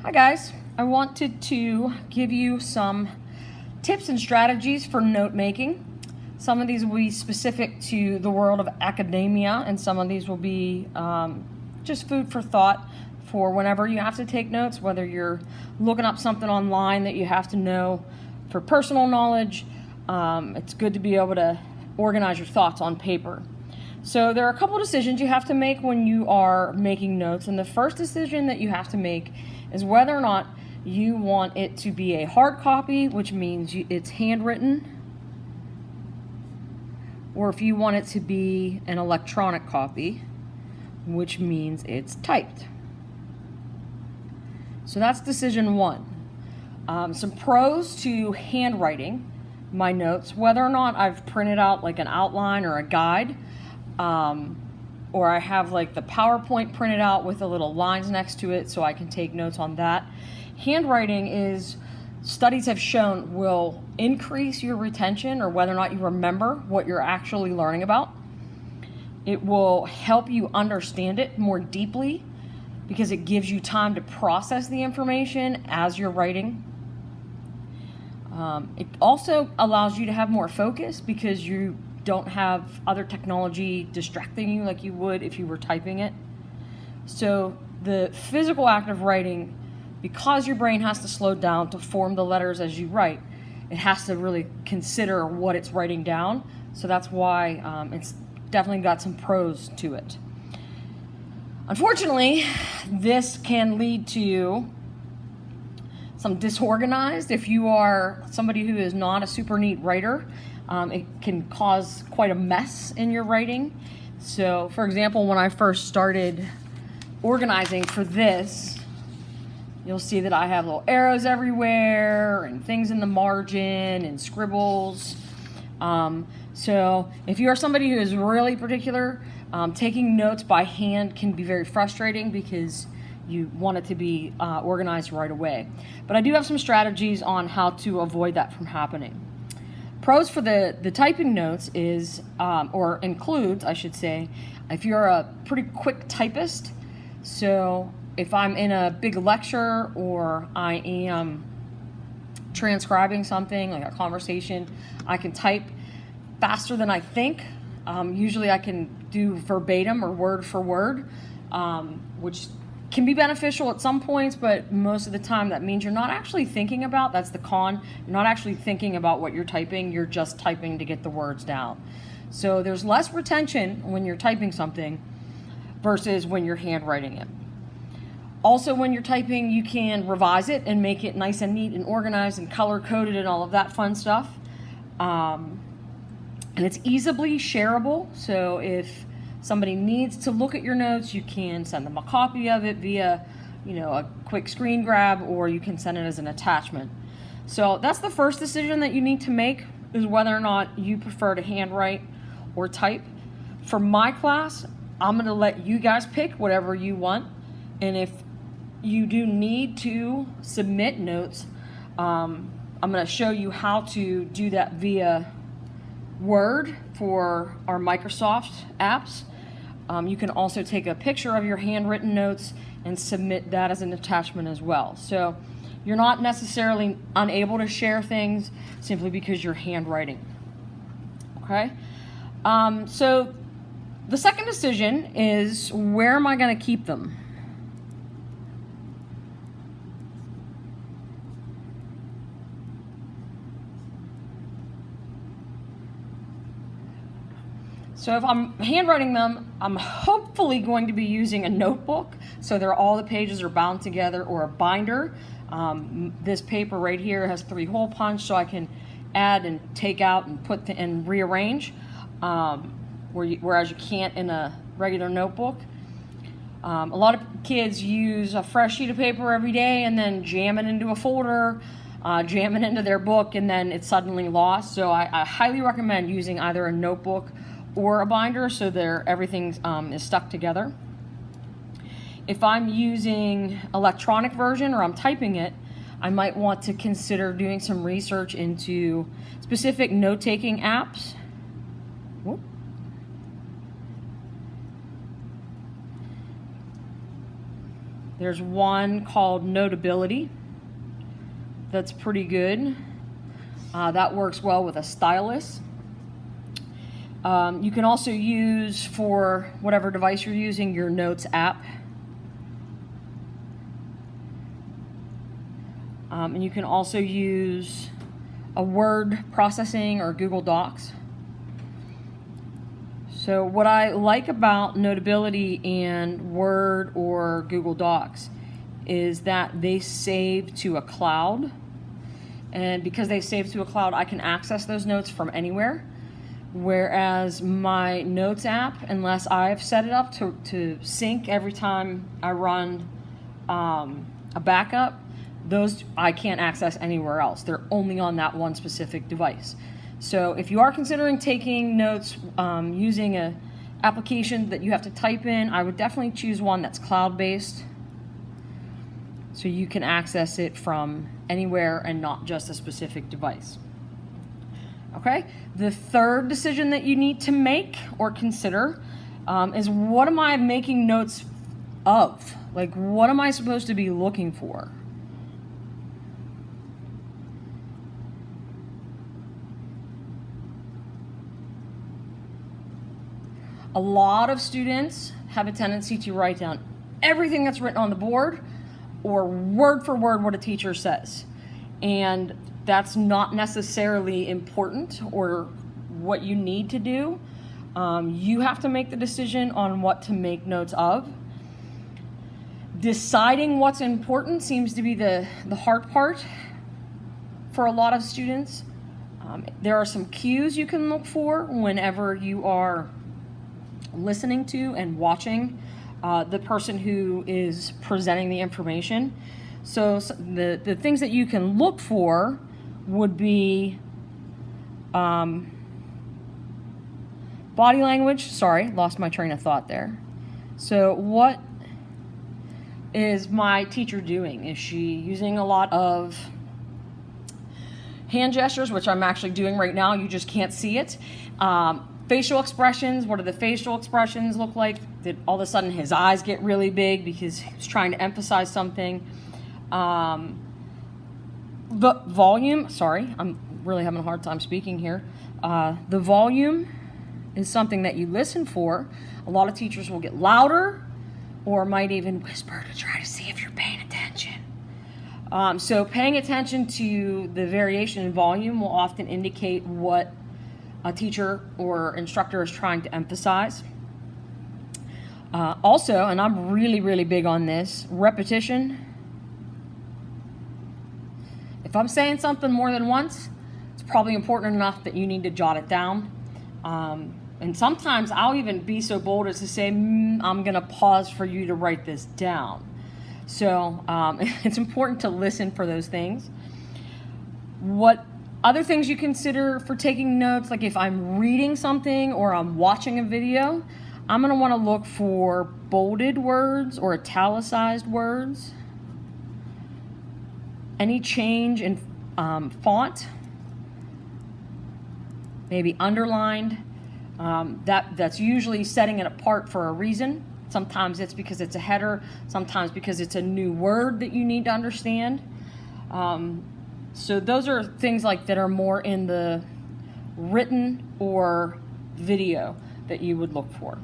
Hi guys, I wanted to give you some tips and strategies for note making. Some of these will be specific to the world of academia, and some of these will be just food for thought for whenever you have to take notes, whether you're looking up something online that you have to know for personal knowledge. It's good to be able to organize your thoughts on paper. So there are a couple of decisions you have to make when you are making notes, and the first decision that you have to make is whether or not you want it to be a hard copy, which means it's handwritten, or if you want it to be an electronic copy, which means it's typed. So that's decision one. Some pros to handwriting my notes, whether or not I've printed out like an outline or a guide, or I have like the PowerPoint printed out with the little lines next to it so I can take notes on that. Handwriting studies have shown, will increase your retention, or whether or not you remember what you're actually learning about. It will help you understand it more deeply because it gives you time to process the information as you're writing. It also allows you to have more focus because you don't have other technology distracting you like you would if you were typing it. So the physical act of writing, because your brain has to slow down to form the letters as you write, it has to really consider what it's writing down. So that's why it's definitely got some pros to it. Unfortunately, this can lead to some disorganized. If you are somebody who is not a super neat writer, it can cause quite a mess in your writing. So, for example, when I first started organizing for this, you'll see that I have little arrows everywhere and things in the margin and scribbles. So if you are somebody who is really particular, taking notes by hand can be very frustrating because you want it to be organized right away. But I do have some strategies on how to avoid that from happening. Pros for the typing notes is, or includes, I should say, if you're a pretty quick typist. So if I'm in a big lecture or I am transcribing something like a conversation, I can type faster than I think. Usually I can do verbatim or word for word, which can be beneficial at some points, but most of the time that means you're not actually thinking about, that's the con, you're not actually thinking about what you're typing, you're just typing to get the words down. So there's less retention when you're typing something versus when you're handwriting it. Also, when you're typing, you can revise it and make it nice and neat and organized and color-coded and all of that fun stuff. And it's easily shareable, so if somebody needs to look at your notes, you can send them a copy of it via, a quick screen grab, or you can send it as an attachment. So that's the first decision that you need to make, is whether or not you prefer to handwrite or type. For my class, I'm going to let you guys pick whatever you want. And if you do need to submit notes, I'm going to show you how to do that via Word for our Microsoft apps. You can also take a picture of your handwritten notes and submit that as an attachment as well. So you're not necessarily unable to share things simply because you're handwriting. Okay? So the second decision is, where am I going to keep them? So if I'm handwriting them, I'm hopefully going to be using a notebook, so all the pages are bound together, or a binder. This paper right here has 3 hole punch, so I can add and take out and put and rearrange, whereas you can't in a regular notebook. A lot of kids use a fresh sheet of paper every day and then jam it into a folder, jam it into their book, and then it's suddenly lost. So I highly recommend using either a notebook or a binder so everything is stuck together. If I'm using electronic version or I'm typing it, I might want to consider doing some research into specific note-taking apps. There's one called Notability. That's pretty good. That works well with a stylus. You can also use, for whatever device you're using, your Notes app. And you can also use a word processing or Google Docs. So what I like about Notability and Word or Google Docs is that they save to a cloud. And because they save to a cloud, I can access those notes from anywhere. Whereas my Notes app, unless I've set it up to sync every time I run a backup, those I can't access anywhere else. They're only on that one specific device. So if you are considering taking notes using an application that you have to type in, I would definitely choose one that's cloud-based so you can access it from anywhere and not just a specific device. Okay, the third decision that you need to make or consider is, what am I making notes of? Like, what am I supposed to be looking for? A lot of students have a tendency to write down everything that's written on the board or word for word what a teacher says. And that's not necessarily important or what you need to do. You have to make the decision on what to make notes of. Deciding what's important seems to be the hard part for a lot of students. There are some cues you can look for whenever you are listening to and watching the person who is presenting the information. So the things that you can look for would be body language. Sorry, lost my train of thought there. So what is my teacher doing? Is she using a lot of hand gestures, which I'm actually doing right now? You just can't see it. Facial expressions, what do the facial expressions look like? Did all of a sudden his eyes get really big because he's trying to emphasize something? The volume, sorry, I'm really having a hard time speaking here. The volume is something that you listen for. A lot of teachers will get louder or might even whisper to try to see if you're paying attention. So paying attention to the variation in volume will often indicate what a teacher or instructor is trying to emphasize. Also, and I'm really big on this, repetition. If I'm saying something more than once, it's probably important enough that you need to jot it down. And sometimes I'll even be so bold as to say, I'm going to pause for you to write this down. So it's important to listen for those things. What other things you consider for taking notes, like if I'm reading something or I'm watching a video, I'm going to want to look for bolded words or italicized words. Any change in font, maybe underlined. That's usually setting it apart for a reason. Sometimes it's because it's a header, sometimes because it's a new word that you need to understand. So those are things like that are more in the written or video that you would look for.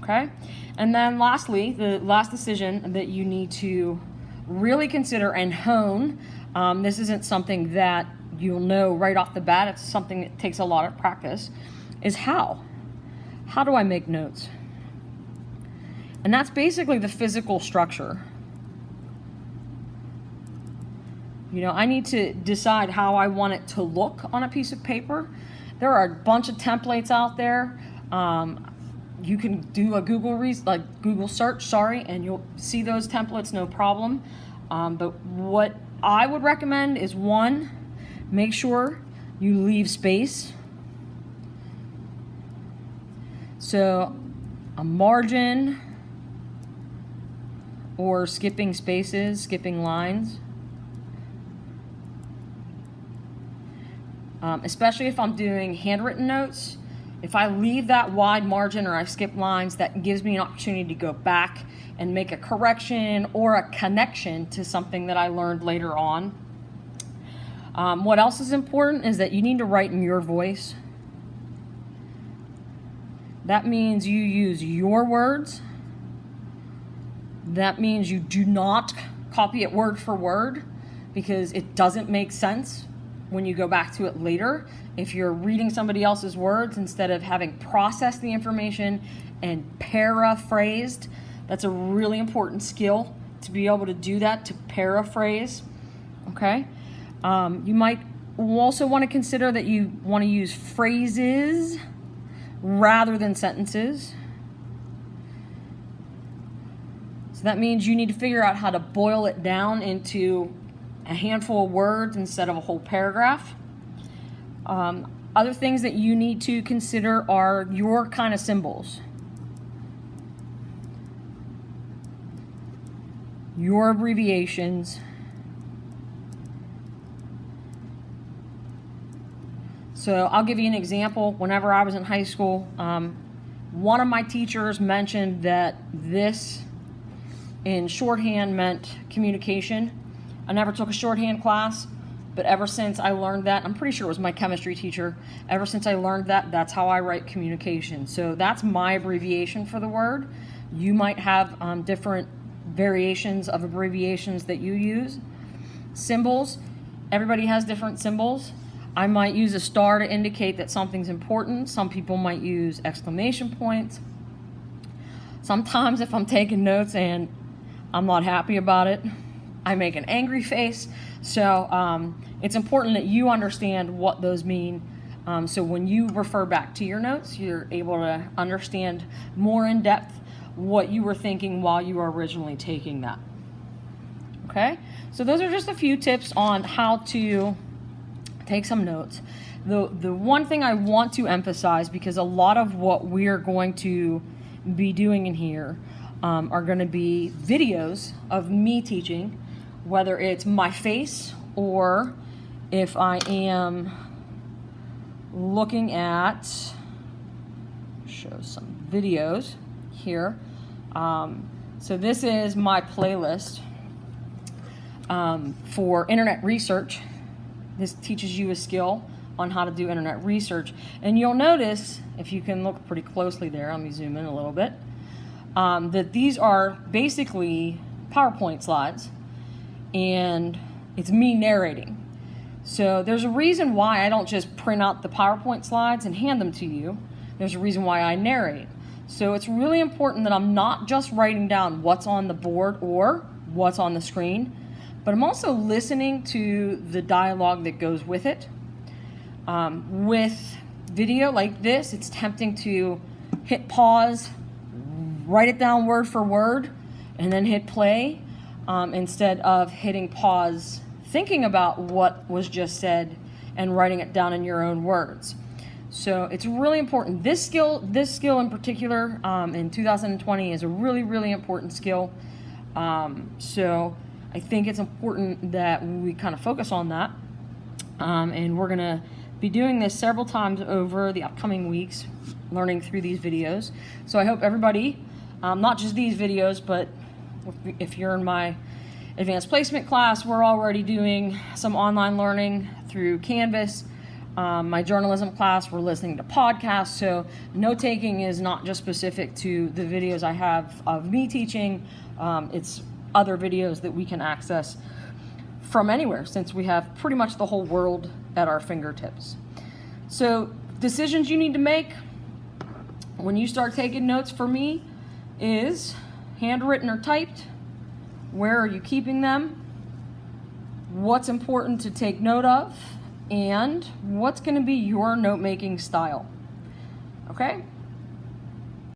Okay? And then lastly, the last decision that you need to really consider and hone, this isn't something that you'll know right off the bat, it's something that takes a lot of practice, is how. How do I make notes? And that's basically the physical structure. You know, I need to decide how I want it to look on a piece of paper. There are a bunch of templates out there. You can do a Google search, and you'll see those templates, no problem. But what I would recommend is, one, make sure you leave space. So a margin or skipping spaces, skipping lines. Especially if I'm doing handwritten notes, If I leave that wide margin or I skip lines, that gives me an opportunity to go back and make a correction or a connection to something that I learned later on. What else is important is that you need to write in your voice. That means you use your words. That means you do not copy it word for word, because it doesn't make sense when you go back to it later. If you're reading somebody else's words instead of having processed the information and paraphrased, that's a really important skill to be able to do that, to paraphrase. Okay? You might also want to consider that you want to use phrases rather than sentences. So that means you need to figure out how to boil it down into a handful of words instead of a whole paragraph. Other things that you need to consider are your kind of symbols, your abbreviations. So I'll give you an example. Whenever I was in high school, one of my teachers mentioned that this in shorthand meant communication. I never took a shorthand class, but ever since I learned that, I'm pretty sure it was my chemistry teacher, ever since I learned that, that's how I write communication. So that's my abbreviation for the word. You might have different variations of abbreviations that you use. Symbols, everybody has different symbols. I might use a star to indicate that something's important. Some people might use exclamation points. Sometimes if I'm taking notes and I'm not happy about it, I make an angry face. So it's important that you understand what those mean. So when you refer back to your notes, you're able to understand more in depth what you were thinking while you were originally taking that. Okay? So those are just a few tips on how to take some notes. The one thing I want to emphasize, because a lot of what we're going to be doing in here are going to be videos of me teaching, whether it's my face or if I am looking at, show some videos here. So this is my playlist for internet research. This teaches you a skill on how to do internet research. And you'll notice, if you can look pretty closely there, let me zoom in a little bit, that these are basically PowerPoint slides, and it's me narrating. So there's a reason why I don't just print out the PowerPoint slides and hand them to you. There's a reason why I narrate. So it's really important that I'm not just writing down what's on the board or what's on the screen, but I'm also listening to the dialogue that goes with it. With video like this, it's tempting to hit pause, write it down word for word, and then hit play, instead of hitting pause, thinking about what was just said, and writing it down in your own words. So it's really important. This skill in particular, in 2020 is a really, really important skill. So I think it's important that we kind of focus on that. And we're gonna be doing this several times over the upcoming weeks, learning through these videos. So I hope everybody, not just these videos, but if you're in my advanced placement class, we're already doing some online learning through Canvas. My journalism class, we're listening to podcasts. So note taking is not just specific to the videos I have of me teaching. It's other videos that we can access from anywhere, since we have pretty much the whole world at our fingertips. So decisions you need to make when you start taking notes for me is handwritten or typed. Where are you keeping them? What's important to take note of? And what's going to be your note-making style? Okay?